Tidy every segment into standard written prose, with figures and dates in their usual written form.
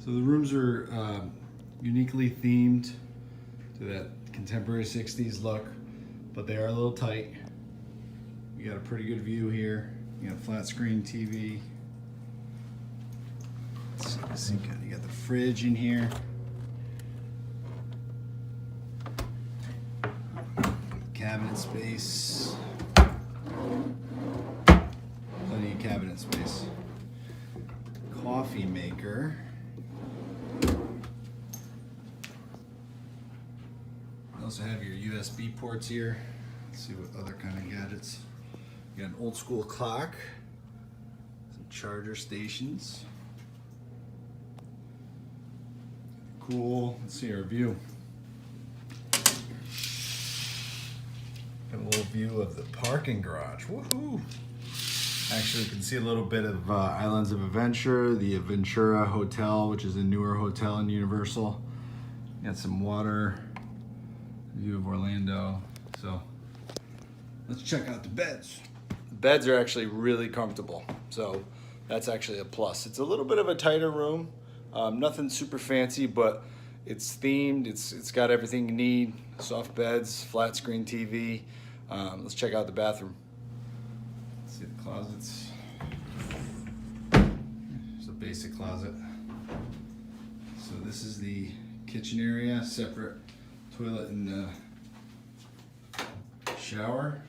So the rooms are uniquely themed to that contemporary 60s look, but they are a little tight. You got a pretty good view here. You got a flat screen TV. Let's see, you got the fridge in here. Cabinet space. Plenty of cabinet space. Coffee maker. You also have your USB ports here. Let's see what other kind of gadgets. You got an old school clock. Some charger stations. Cool. Let's see our view. Got a little view of the parking garage. Woohoo! Actually, you can see a little bit of Islands of Adventure, the Aventura Hotel, which is a newer hotel in Universal. Got some water, view of Orlando. So let's check out the beds. The beds are actually really comfortable, so that's actually a plus. It's a little bit of a tighter room, nothing super fancy, but it's themed. It's got everything you need: soft beds, flat screen TV. Let's check out the bathroom. Let's see the closets. There's a basic closet. So this is the kitchen area, separate toilet and shower.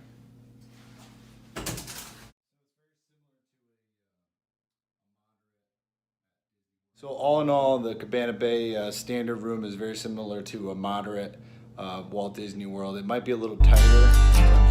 So all in all, the Cabana Bay standard room is very similar to a moderate Walt Disney World. It might be a little tighter.